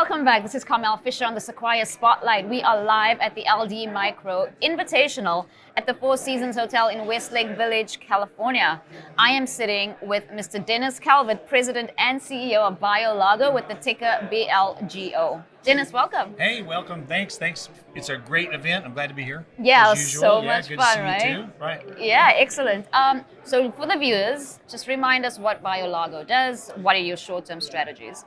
Welcome back. This is Carmel Fisher on the Sequire Spotlight. We are live at the LD Micro Invitational at the Four Seasons Hotel in Westlake Village, California. I am sitting with Mr. Dennis Calvert, President and CEO of Biolargo with the ticker BLGO. Dennis, welcome. Hey, welcome. Thanks. It's a great event. I'm glad to be here. Yeah, as usual. so much good fun, to see right? you too. Right. Yeah, excellent. So for the viewers, just remind us what Biolargo does. What are your short-term strategies?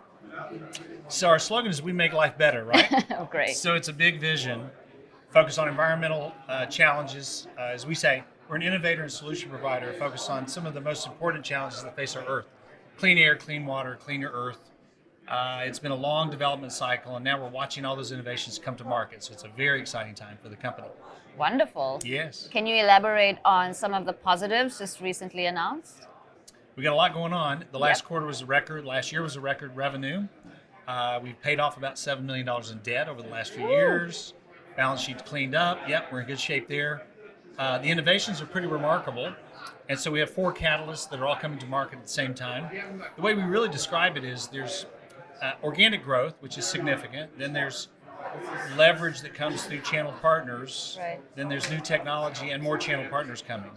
So our slogan is "We make life better," right? Oh, great. So it's a big vision, focus on environmental challenges. As we say, we're an innovator and solution provider focused on some of the most important challenges that face our Earth: clean air, clean water, cleaner Earth. It's been a long development cycle, and now we're watching all those innovations come to market. So it's a very exciting time for the company. Wonderful. Yes. Can you elaborate on some of the positives just recently announced? We got a lot going on. The last quarter was a record. Last year was a record revenue. We've paid off about $7 million in debt over the last few years. Balance sheet's cleaned up. Yep, we're in good shape there. The innovations are pretty remarkable. And so we have 4 catalysts that are all coming to market at the same time. The way we really describe it is there's organic growth, which is significant. Then there's leverage that comes through channel partners. Right. Then there's new technology and more channel partners coming.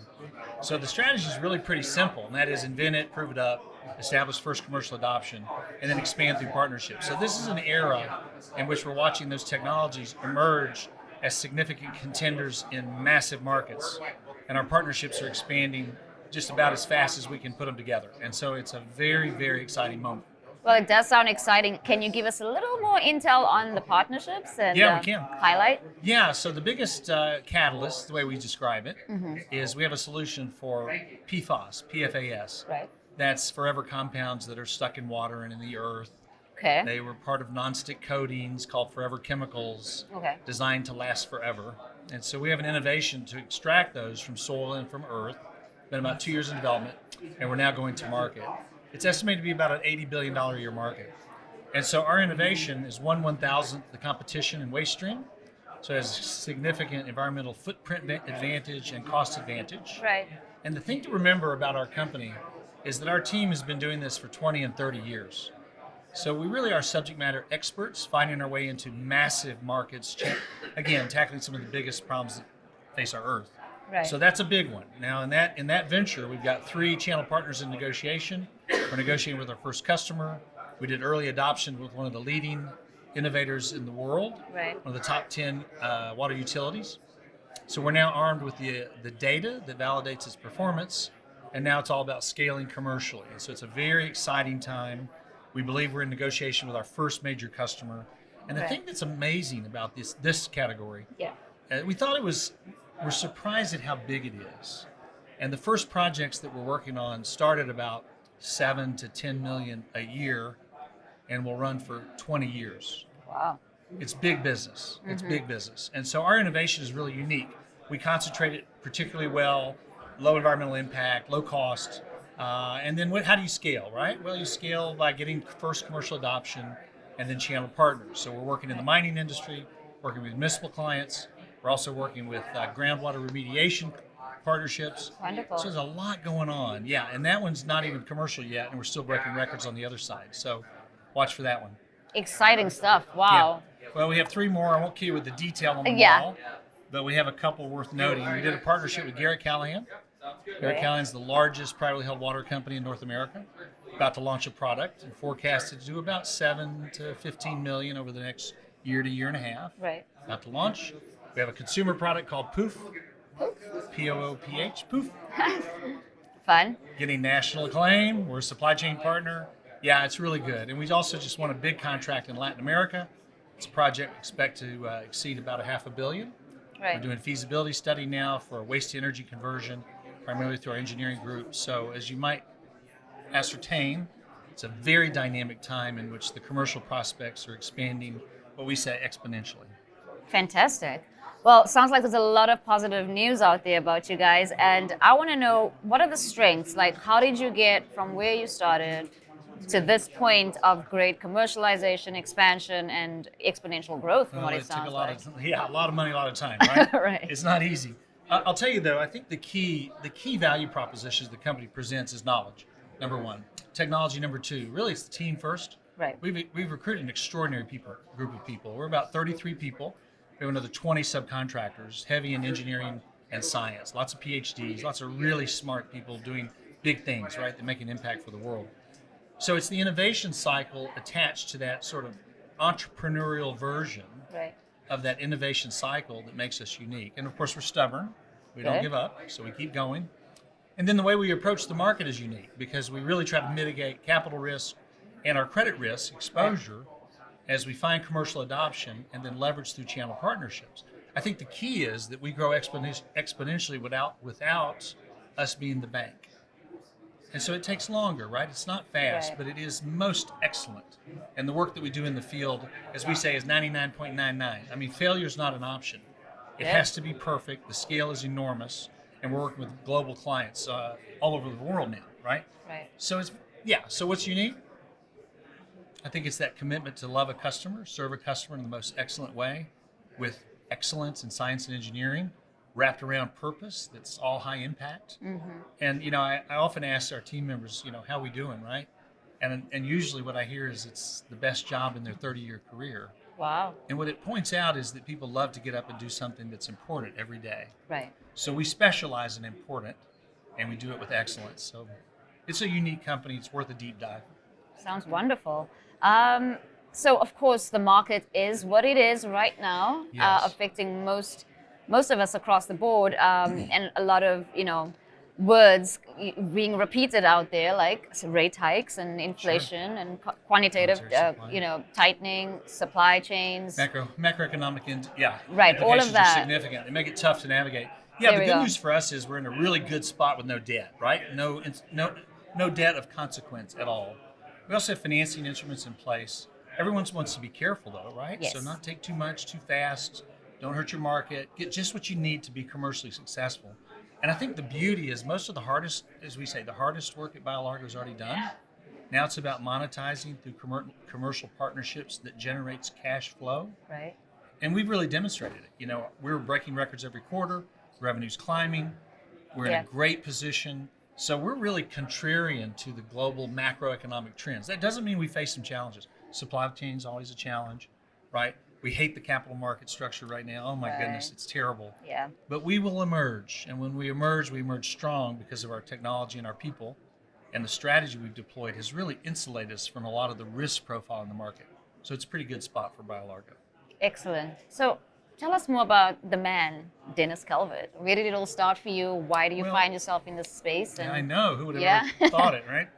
So the strategy is really pretty simple, and that is invent it, prove it up, establish first commercial adoption, and then expand through partnerships. So this is an era in which we're watching those technologies emerge as significant contenders in massive markets, and our partnerships are expanding just about as fast as we can put them together. And so it's a very, very exciting moment. Well, it does sound exciting. Can you give us a little more intel on the partnerships and Yeah, we can. highlight? Yeah, so the biggest catalyst, the way we describe it, is we have a solution for PFAS, PFAS. Right. That's forever compounds that are stuck in water and in the earth. Okay. They were part of nonstick coatings called forever chemicals, designed to last forever. And so we have an innovation to extract those from soil and from earth. Been about 2 years in development, and we're now going to market. It's estimated to be about an $80 billion a year market. And so our innovation is 1/1000th the competition in waste stream. So it has significant environmental footprint advantage and cost advantage. Right. And the thing to remember about our company is that our team has been doing this for 20 and 30 years. So we really are subject matter experts, finding our way into massive markets, again, tackling some of the biggest problems that face our Earth. Right. So that's a big one. Now, in that venture, we've got 3 channel partners in negotiation. We're negotiating with our first customer. We did early adoption with one of the leading innovators in the world, Right. one of the top 10 water utilities. So we're now armed with the data that validates its performance, and now it's all about scaling commercially. And so it's a very exciting time. We believe we're in negotiation with our first major customer. And the thing that's amazing about this category, we thought we're surprised at how big it is. And the first projects that we're working on start at about 7 to 10 million a year and will run for 20 years. Wow. It's big business. It's big business. And so our innovation is really unique. We concentrate it particularly well, low environmental impact, low cost. And then how do you scale, right? Well, you scale by getting first commercial adoption and then channel partners. So we're working in the mining industry, working with municipal clients. We're also working with groundwater remediation partnerships. Wonderful. So there's a lot going on. Yeah, and that one's not even commercial yet, and we're still breaking records on the other side. So watch for that one. Exciting stuff. Wow. Yeah. Well, we have 3 more. I won't key you with the detail on them all, but we have a couple worth noting. We did a partnership with Garrett Callahan. Garrett Callahan's the largest privately held water company in North America. About to launch a product and forecasted to do about 7 to 15 million over the next year to year and a half. Right. About to launch. We have a consumer product called Poof. P-O-O-P-H. Poof. Fun. Getting national acclaim. We're a supply chain partner. Yeah, it's really good. And we also just won a big contract in Latin America. It's a project we expect to exceed about $500 million. Right. We're doing feasibility study now for waste to energy conversion, primarily through our engineering group. So as you might ascertain, it's a very dynamic time in which the commercial prospects are expanding, what we say, exponentially. Fantastic. Well, sounds like there's a lot of positive news out there about you guys, and I want to know, what are the strengths? Like, how did you get from where you started to this point of great commercialization, expansion, and exponential growth, from what it sounds like? A lot of money, a lot of time, right? Right. It's not easy. I'll tell you, though, I think the key value propositions the company presents is knowledge, number 1. Technology, number 2. Really, it's the team first. Right. We've recruited an extraordinary group of people. We're about 33 people. We have another 20 subcontractors, heavy in engineering and science. Lots of PhDs, lots of really smart people doing big things, right, that make an impact for the world. So it's the innovation cycle attached to that sort of entrepreneurial version Right. of that innovation cycle that makes us unique. And of course, we're stubborn. We don't Good. give up, so we keep going. And then the way we approach the market is unique because we really try to mitigate capital risk and our credit risk exposure as we find commercial adoption and then leverage through channel partnerships. I think the key is that we grow exponentially without us being the bank. And so it takes longer, right? It's not fast, Right. but it is most excellent. And the work that we do in the field, as we say, is 99.99. I mean, failure is not an option. It Yeah. has to be perfect. The scale is enormous. And we're working with global clients all over the world now, right? Right. So so what's unique? I think it's that commitment to love a customer, serve a customer in the most excellent way with excellence in science and engineering, wrapped around purpose that's all high impact. And, I often ask our team members, how we doing, right? And usually what I hear is it's the best job in their 30-year career. Wow. And what it points out is that people love to get up and do something that's important every day. Right. So we specialize in important, and we do it with excellence. So it's a unique company. It's worth a deep dive. Sounds wonderful. So of course the market is what it is right now, Yes. affecting most of us across the board, and a lot of words being repeated out there, like rate hikes and inflation and quantitative, Quantitative supply. tightening, supply chains. Macroeconomic, Right, all of implications that. are significant. They make it tough to navigate. Yeah, There the we good go. news for us is we're in a really good spot with no debt, right? No debt of consequence at all. We also have financing instruments in place. Everyone wants to be careful though, right? Yes. So not take too much too fast. Don't hurt your market. Get just what you need to be commercially successful. And I think the beauty is most of the hardest, as we say, the hardest work at Biolargo is already done. Now it's about monetizing through commercial partnerships that generates cash flow. Right. And we've really demonstrated it. We're breaking records every quarter. Revenue's climbing. We're in Yeah. a great position. So we're really contrarian to the global macroeconomic trends. That doesn't mean we face some challenges. Supply chain is always a challenge, right? We hate the capital market structure right now. Oh my Right. goodness, it's terrible. Yeah. But we will emerge. And when we emerge strong because of our technology and our people. And the strategy we've deployed has really insulated us from a lot of the risk profile in the market. So it's a pretty good spot for Biolargo. Excellent. So tell us more about the man, Dennis Calvert. Where did it all start for you? Why do you Well, find yourself in this space? Yeah, I know. Who would have Yeah. ever thought it, right?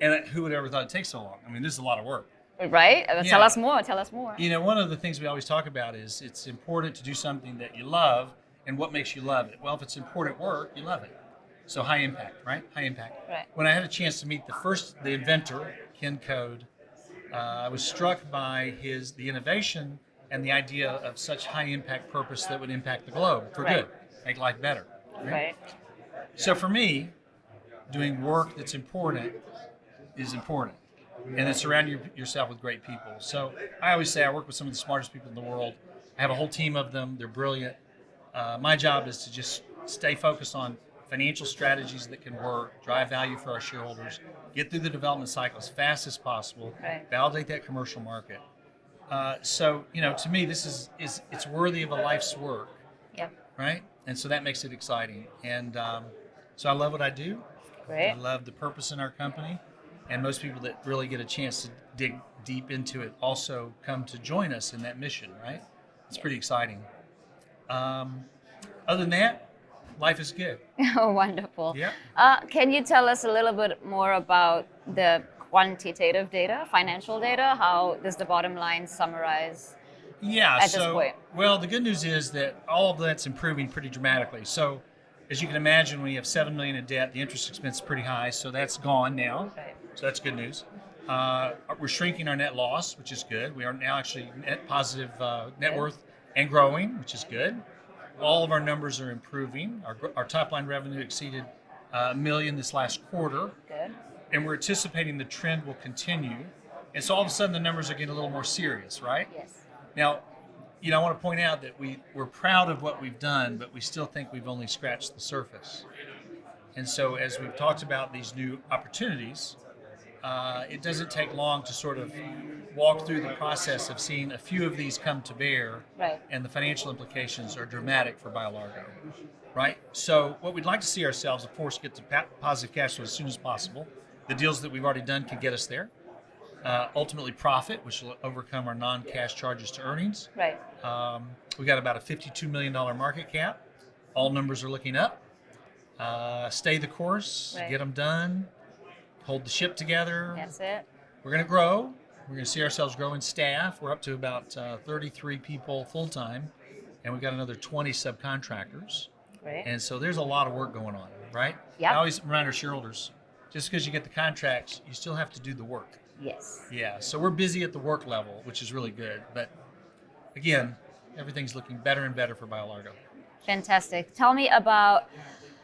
And who would have ever thought it takes so long? I mean, this is a lot of work. Right? Tell Yeah. us more. Tell us more. One of the things we always talk about is it's important to do something that you love and what makes you love it. Well, if it's important work, you love it. So high impact, right? High impact. Right. When I had a chance to meet the inventor, Ken Code, I was struck by the innovation and the idea of such high impact purpose that would impact the globe for Right. good, make life better. Right. So for me, doing work that's important is important. And then surround yourself with great people. So I always say I work with some of the smartest people in the world. I have a whole team of them. They're brilliant. My job is to just stay focused on financial strategies that can work, drive value for our shareholders, get through the development cycle as fast as possible, Right. validate that commercial market. So to me, this is it's worthy of a life's work, Yep. right? And so that makes it exciting. And so I love what I do. Great. I love the purpose in our company. And most people that really get a chance to dig deep into it also come to join us in that mission, right? It's pretty exciting. Other than that, life is good. Oh, wonderful. Yeah. Can you tell us a little bit more about the quantitative data, financial data? How does the bottom line summarize? Yeah, At this point. Well, the good news is that all of that's improving pretty dramatically. So, as you can imagine, when you have $7 million in debt, the interest expense is pretty high, so that's gone now. Right. So that's good news. We're shrinking our net loss, which is good. We are now actually net positive net Good. worth and growing, which is good. All of our numbers are improving. Our top line revenue exceeded $1 million this last quarter, Good. and we're anticipating the trend will continue. And so all of a sudden the numbers are getting a little more serious, right? Yes. Now, I want to point out that we're proud of what we've done, but we still think we've only scratched the surface. And so as we've talked about these new opportunities, it doesn't take long to sort of walk through the process of seeing a few of these come to bear, Right. and the financial implications are dramatic for Biolargo, right? So what we'd like to see ourselves, of course, get to positive cash flow as soon as possible. The deals that we've already done can get us there. Ultimately profit, which will overcome our non-cash charges to earnings. Right. We got about a $52 million market cap. All numbers are looking up. Stay the course, Right. get them done, hold the ship together. That's it. We're going to grow. We're going to see ourselves grow in staff. We're up to about 33 people full-time, and we've got another 20 subcontractors. Great. And so there's a lot of work going on, right? Yep. I always remind our shareholders, just because you get the contracts, you still have to do the work. Yes. Yeah, so we're busy at the work level, which is really good. But again, everything's looking better and better for Biolargo. Fantastic. Tell me about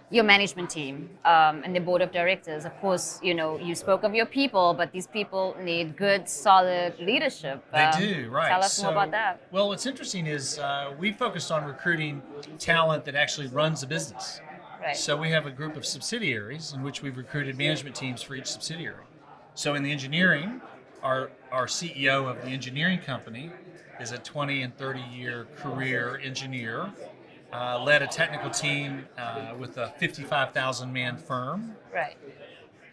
your management team and the board of directors. Of course, you spoke of your people, but these people need good, solid leadership. They do, right. Tell us more about that. Well, what's interesting is we focused on recruiting talent that actually runs the business. Right. So we have a group of subsidiaries in which we've recruited management teams for each subsidiary. So in the engineering, our CEO of the engineering company is a 20 and 30-year career engineer, led a technical team with a 55,000-man firm. Right.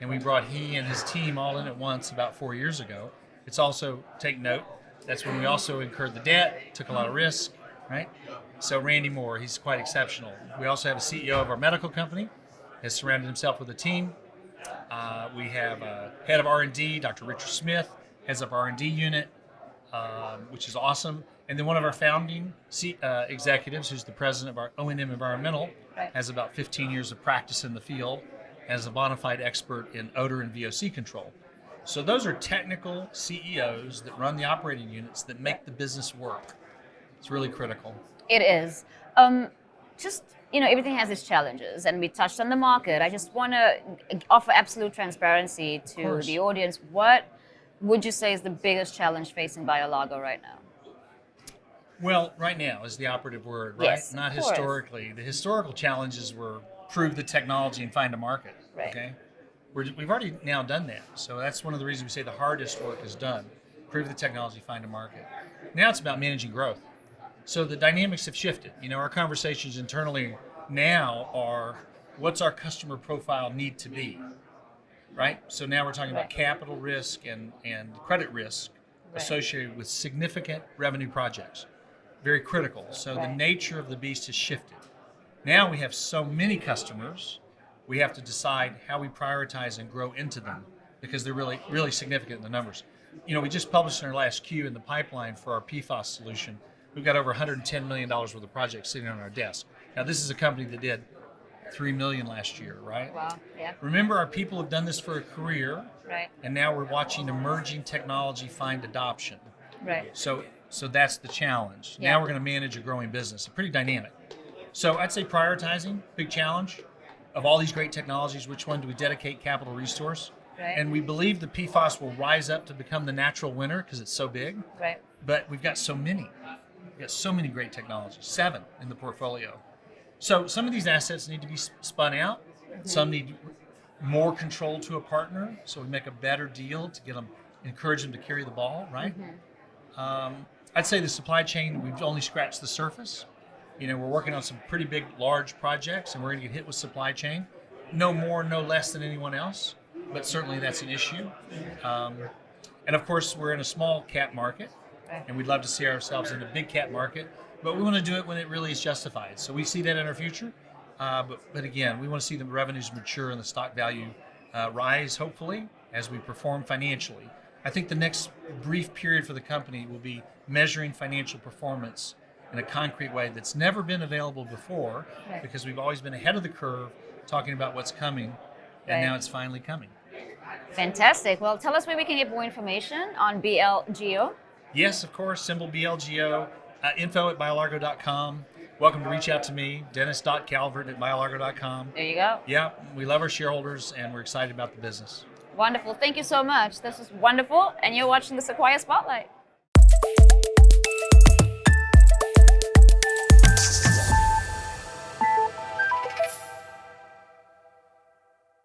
And we brought he and his team all in at once about 4 years ago. It's also, take note, that's when we also incurred the debt, took a lot of risk, right? So Randy Moore, he's quite exceptional. We also have a CEO of our medical company, has surrounded himself with a team. We have a head of R&D, Dr. Richard Smith, heads up R&D unit, which is awesome. And then one of our founding executives, who's the president of our O&M Environmental, Right. has about 15 years of practice in the field as a bona fide expert in odor and VOC control. So those are technical CEOs that run the operating units that make the business work. It's really critical. It is. Everything has its challenges, and we touched on the market. I just want to offer absolute transparency to course. the audience. What would you say is the biggest challenge facing Biolargo right now? Well, right now is the operative word, right? Yes, Not of course. historically. The historical challenges were prove the technology and find a market. Right. Okay, we've already now done that. So that's one of the reasons we say the hardest work is done. Prove the technology, find a market. Now it's about managing growth. So the dynamics have shifted. Our conversations internally now are, what's our customer profile need to be, right? So now we're talking about Right. capital risk and credit risk Right. associated with significant revenue projects. Very critical. So the Right. nature of the beast has shifted. Now we have so many customers, we have to decide how we prioritize and grow into them because they're really, really significant in the numbers. We just published in our last Q in the pipeline for our PFAS solution. We've got over $110 million worth of projects sitting on our desk. Now, this is a company that did $3 million last year, right? Wow. Yeah. Remember, our people have done this for a career, Right. and now we're watching emerging technology find adoption. Right. So that's the challenge. Yeah. Now we're going to manage a growing business. It's pretty dynamic. So I'd say prioritizing, big challenge. Of all these great technologies, which one do we dedicate capital resource? Right. And we believe the PFAS will rise up to become the natural winner because it's so big. Right. But we've got so many. We've got so many great technologies, 7 in the portfolio. So some of these assets need to be spun out. Mm-hmm. Some need more control to a partner, so we make a better deal to get them, encourage them to carry the ball, right? Mm-hmm. I'd say the supply chain, we've only scratched the surface. We're working on some pretty big, large projects, and we're going to get hit with supply chain. No more, no less than anyone else, but certainly that's an issue. And of course, we're in a small cap market, and we'd love to see ourselves in a big cap market, but we want to do it when it really is justified. So we see that in our future, but again, we want to see the revenues mature and the stock value rise, hopefully, as we perform financially. I think the next brief period for the company will be measuring financial performance in a concrete way that's never been available before, Right. because we've always been ahead of the curve talking about what's coming, and Right. now it's finally coming. Fantastic. Well, tell us where we can get more information on BLGO. Yes, of course, symbol BLGO, info@biolargo.com. Welcome to reach out to me, dennis.calvert@biolargo.com. There you go. Yeah, we love our shareholders, and we're excited about the business. Wonderful. Thank you so much. This was wonderful. And you're watching the Sequire Spotlight.